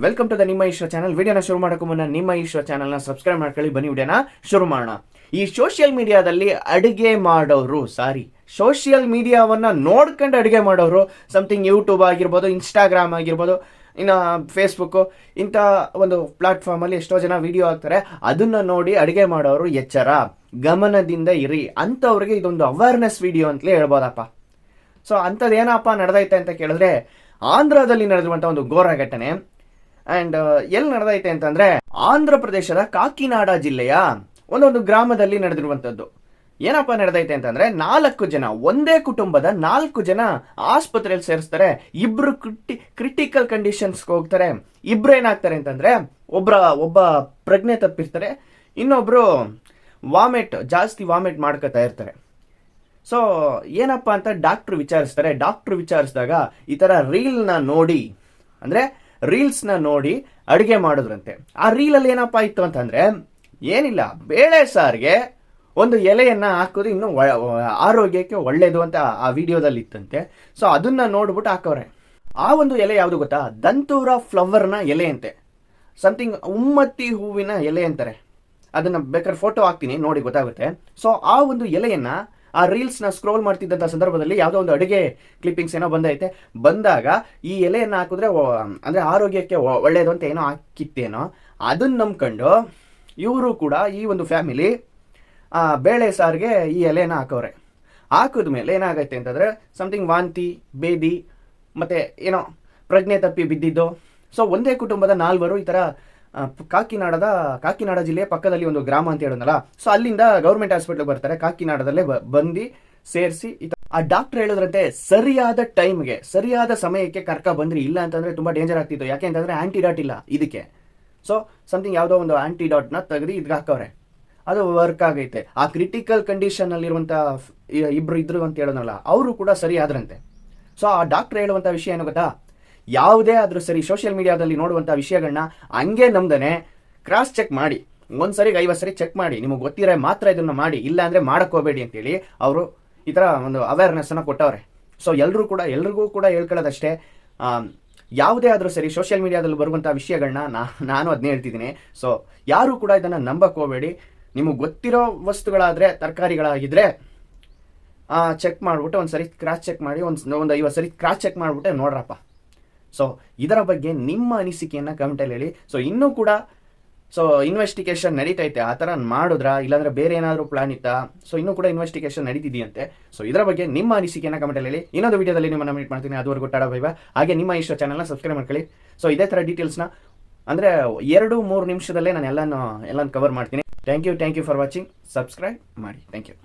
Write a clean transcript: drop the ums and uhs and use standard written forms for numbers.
Welcome to the ನಿಮ್ಮ Ishwara channel. ವಿಡಿಯೋನ ಶುರು ಮಾಡೋಕ್ಕೂ ಮುನ್ನ ನಿಮ್ಮ ಈಶ್ವರ ಚಾನಲ್ನ ಸಬ್ಸ್ಕ್ರೈಬ್ ಮಾಡ್ಕೊಳ್ಳಿ. ಬನ್ನಿ ವಿಡಿಯೋನ ಶುರು ಮಾಡೋಣ. ಈ ಸೋಷಿಯಲ್ ಮೀಡಿಯಾದಲ್ಲಿ ಅಡುಗೆ ಮಾಡೋರು ಸೋಷಿಯಲ್ ಮೀಡಿಯಾವನ್ನ ನೋಡ್ಕೊಂಡು ಅಡುಗೆ ಮಾಡೋರು, ಸಮಥಿಂಗ್ ಯೂಟ್ಯೂಬ್ ಆಗಿರ್ಬೋದು, ಇನ್ಸ್ಟಾಗ್ರಾಮ್ ಆಗಿರ್ಬೋದು, ಇನ್ನು ಫೇಸ್ಬುಕ್ಕು, ಇಂಥ ಒಂದು ಪ್ಲಾಟ್ಫಾರ್ಮಲ್ಲಿ ಎಷ್ಟೋ ಜನ ವಿಡಿಯೋ ಹಾಕ್ತಾರೆ. ಅದನ್ನು ನೋಡಿ ಅಡುಗೆ ಮಾಡೋರು ಎಚ್ಚರ, ಗಮನದಿಂದ ಇರಿ. ಅಂಥವ್ರಿಗೆ ಇದೊಂದು ಅವೇರ್ನೆಸ್ ವಿಡಿಯೋ ಅಂತಲೇ ಹೇಳ್ಬೋದಪ್ಪ. ಸೊ ಅಂಥದ್ದೇನಪ್ಪ ನಡೆದೈತೆ ಅಂತ ಕೇಳಿದ್ರೆ, ಆಂಧ್ರದಲ್ಲಿ ನಡೆದಿರುವಂಥ ಒಂದು ಘೋರ ಘಟನೆ. ಅಂಡ್ ಎಲ್ಲಿ ನಡೆದೈತೆ ಅಂತಂದ್ರೆ, ಆಂಧ್ರ ಪ್ರದೇಶದ ಕಾಕಿನಾಡ ಜಿಲ್ಲೆಯ ಒಂದೊಂದು ಗ್ರಾಮದಲ್ಲಿ ನಡೆದಿರುವಂಥದ್ದು. ಏನಪ್ಪ ನಡೆದೈತೆ ಅಂತಂದ್ರೆ, 4 ಜನ, ಒಂದೇ ಕುಟುಂಬದ 4 ಜನ ಆಸ್ಪತ್ರೆಯಲ್ಲಿ ಸೇರಿಸ್ತಾರೆ. ಇಬ್ರು ಕ್ರಿಟಿಕಲ್ ಕಂಡೀಷನ್ಸ್ಗೆ ಹೋಗ್ತಾರೆ. ಇಬ್ರು ಏನಾಗ್ತಾರೆ ಅಂತಂದ್ರೆ, ಒಬ್ಬ ಪ್ರಜ್ಞೆ ತಪ್ಪಿರ್ತಾರೆ, ಇನ್ನೊಬ್ರು ಜಾಸ್ತಿ ವಾಮಿಟ್ ಮಾಡ್ಕೊತಾ ಇರ್ತಾರೆ. ಸೊ ಏನಪ್ಪ ಅಂತ ಡಾಕ್ಟ್ರು ವಿಚಾರಿಸ್ತಾರೆ. ಡಾಕ್ಟ್ರು ವಿಚಾರಿಸಿದಾಗ ಈ ಥರ ರೀಲ್ಸ್ನ ನೋಡಿ ಅಡುಗೆ ಮಾಡಿದ್ರಂತೆ. ಆ ರೀಲಲ್ಲಿ ಏನಪ್ಪ ಇತ್ತು ಅಂತಂದ್ರೆ, ಏನಿಲ್ಲ, ಬೇಳೆ ಸಾರಿಗೆ ಒಂದು ಎಲೆಯನ್ನ ಹಾಕೋದು ಇನ್ನೂ ಆರೋಗ್ಯಕ್ಕೆ ಒಳ್ಳೇದು ಅಂತ ಆ ವಿಡಿಯೋದಲ್ಲಿ ಇತ್ತಂತೆ. ಸೊ ಅದನ್ನ ನೋಡ್ಬಿಟ್ಟು ಹಾಕವ್ರೆ. ಆ ಒಂದು ಎಲೆ ಯಾವುದು ಗೊತ್ತಾ? ದಂತೂರ ಫ್ಲವರ್ನ ಎಲೆ ಅಂತೆ, ಸಮಥಿಂಗ್ ಉಮ್ಮತ್ತಿ ಹೂವಿನ ಎಲೆ ಅಂತಾರೆ. ಅದನ್ನ ಬೇಕಾದ್ರೆ ಫೋಟೋ ಹಾಕ್ತೀನಿ, ನೋಡಿ ಗೊತ್ತಾಗುತ್ತೆ. ಸೊ ಆ ಒಂದು ಎಲೆಯನ್ನ ಆ ರೀಲ್ಸ್ನ ಸ್ಕ್ರೋಲ್ ಮಾಡ್ತಿದ್ದಂಥ ಸಂದರ್ಭದಲ್ಲಿ ಯಾವುದೋ ಒಂದು ಅಡುಗೆ ಕ್ಲಿಪ್ಪಿಂಗ್ಸ್ ಏನೋ ಬಂದಾಗ ಈ ಎಲೆಯನ್ನು ಹಾಕಿದ್ರೆ ಅಂದರೆ ಆರೋಗ್ಯಕ್ಕೆ ಒಳ್ಳೆಯದು ಅಂತ ಏನೋ ಹಾಕಿತ್ತೇನೋ, ಅದನ್ನು ನಂಬ್ಕೊಂಡು ಇವರು ಕೂಡ ಈ ಒಂದು ಫ್ಯಾಮಿಲಿ ಬೇಳೆ ಸಾರಿಗೆ ಈ ಎಲೆಯನ್ನು ಹಾಕವ್ರೆ. ಹಾಕಿದ್ಮೇಲೆ ಏನಾಗೈತೆ ಅಂತಂದರೆ, ಸಮಥಿಂಗ್ ವಾಂತಿ, ಬೇದಿ, ಮತ್ತು ಏನೋ ಪ್ರಜ್ಞೆ ತಪ್ಪಿ ಬಿದ್ದಿದ್ದು. ಸೊ ಒಂದೇ ಕುಟುಂಬದ 4 ಈ ಥರ ಕಾಕಿನಾಡ ಜಿಲ್ಲೆಯ ಪಕ್ಕದಲ್ಲಿ ಒಂದು ಗ್ರಾಮ ಅಂತ ಹೇಳಿದ್ನಲ್ಲ, ಸೊ ಅಲ್ಲಿಂದ ಗೌರ್ಮೆಂಟ್ ಹಾಸ್ಪಿಟ್ಲಿಗೆ ಬರ್ತಾರೆ. ಕಾಕಿನಾಡದಲ್ಲೇ ಬಂದು ಸೇರಿಸಿ ಆ ಡಾಕ್ಟರ್ ಹೇಳಿದ್ರಂತೆ, ಸರಿಯಾದ ಟೈಮ್ಗೆ, ಸರಿಯಾದ ಸಮಯಕ್ಕೆ ಬಂದ್ರಿ, ಇಲ್ಲ ಅಂತಂದ್ರೆ ತುಂಬಾ ಡೇಂಜರ್ ಆಗ್ತಿತ್ತು. ಯಾಕೆ ಅಂತಂದ್ರೆ ಆಂಟಿಡಾಟ್ ಇಲ್ಲ ಇದಕ್ಕೆ. ಸೊ ಸಮಥಿಂಗ್ ಯಾವುದೋ ಒಂದು ಆಂಟಿಡಾಟ್ನ ತೆಗೆದು ಇದ್ಗೆ ಹಾಕವ್ರೆ. ಅದು ವರ್ಕ್ ಆಗೈತೆ. ಆ ಕ್ರಿಟಿಕಲ್ ಕಂಡೀಷನ್ ಅಲ್ಲಿರುವಂಥ ಇಬ್ರು ಇದ್ರು ಅಂತ ಹೇಳಿದ್ನಲ್ಲ, ಅವರು ಕೂಡ ಸರಿ ಆದ್ರಂತೆ. ಸೊ ಆ ಡಾಕ್ಟರ್ ಹೇಳುವಂಥ ವಿಷಯ ಏನು ಗೊತ್ತಾ? ಯಾವುದೇ ಆದರೂ ಸರಿ ಸೋಷಿಯಲ್ ಮೀಡಿಯಾದಲ್ಲಿ ನೋಡುವಂಥ ವಿಷಯಗಳನ್ನ ಹಂಗೆ ನಮ್ದೇ ಕ್ರಾಸ್ ಚೆಕ್ ಮಾಡಿ, 1 ಸರಿಗೆ 50 ಸರಿ ಚೆಕ್ ಮಾಡಿ, ನಿಮಗೆ ಗೊತ್ತಿರೋ ಮಾತ್ರ ಇದನ್ನು ಮಾಡಿ, ಇಲ್ಲ ಅಂದರೆ ಮಾಡೋಕ್ಕೋಗಬೇಡಿ ಅಂತೇಳಿ ಅವರು ಈ ಥರ ಒಂದು ಅವೇರ್ನೆಸ್ಸನ್ನು ಕೊಟ್ಟವ್ರೆ. ಸೊ ಎಲ್ರಿಗೂ ಕೂಡ ಹೇಳ್ಕೊಳ್ಳೋದಷ್ಟೇ, ಯಾವುದೇ ಆದರೂ ಸರಿ ಸೋಷಿಯಲ್ ಮೀಡಿಯಾದಲ್ಲಿ ಬರುವಂಥ ವಿಷಯಗಳನ್ನ ನಾನು ಅದನ್ನೇ ಹೇಳ್ತಿದ್ದೀನಿ. ಸೊ ಯಾರು ಕೂಡ ಇದನ್ನು ನಂಬಕ್ಕೆ ಹೋಗಬೇಡಿ. ನಿಮಗೆ ಗೊತ್ತಿರೋ ವಸ್ತುಗಳಾದರೆ, ತರಕಾರಿಗಳಾಗಿದ್ದರೆ ಚೆಕ್ ಮಾಡಿಬಿಟ್ಟು 1 ಸರಿ ಕ್ರಾಸ್ ಚೆಕ್ ಮಾಡಿ, ಒಂದು 50 ಸರಿ ಕ್ರಾಸ್ ಚೆಕ್ ಮಾಡಿಬಿಟ್ಟೆ ನೋಡ್ರಪ್ಪ. ಸೊ ಇದರ ಬಗ್ಗೆ ನಿಮ್ಮ ಅನಿಸಿಕೆಯನ್ನು ಕಮೆಂಟಲ್ಲಿ ಹೇಳಿ. ಸೊ ಇನ್ನೂ ಕೂಡ ಇನ್ವೆಸ್ಟಿಗೇಷನ್ ನಡೀತೈತೆ. ಆ ಥರ ಮಾಡಿದ್ರಾ, ಇಲ್ಲಾಂದರೆ ಬೇರೆ ಏನಾದರೂ ಪ್ಲಾನ್ ಇತ್ತಾ? ಸೊ ಇನ್ನೂ ಕೂಡ ಇನ್ವೆಸ್ಟಿಗೇಷನ್ ನಡೀತಿದೆಯಂತೆ. ಸೊ ಇದರ ಬಗ್ಗೆ ನಿಮ್ಮ ಅನಿಸಿಕೆಯನ್ನು ಕಮೆಂಟಲ್ಲಿ ಹೇಳಿ. ಇನ್ನೊಂದು ವಿಡಿಯೋದಲ್ಲಿ ನಿಮ್ಮನ್ನು ಮೀಟ್ ಮಾಡ್ತೀನಿ. ಅದುವರೆಗೂ ಟಾಡಾ ಬೈ ಬೈ. ಹಾಗೆ ನಿಮ್ಮ ಈಶ್ವರ ಚಾನಲ್ನ ಸಬ್ಸ್ಕ್ರೈಬ್ ಮಾಡ್ಕೊಳ್ಳಿ. ಸೊ ಇದೇ ಥರ ಡೀಟೇಲ್ಸ್ನ ಅಂದರೆ 2-3 ನಿಮಿಷದಲ್ಲೇ ನಾನು ಎಲ್ಲನೂ ಕವರ್ ಮಾಡ್ತೀನಿ. Thank you for watching. Subscribe ಮಾಡಿ. Thank you.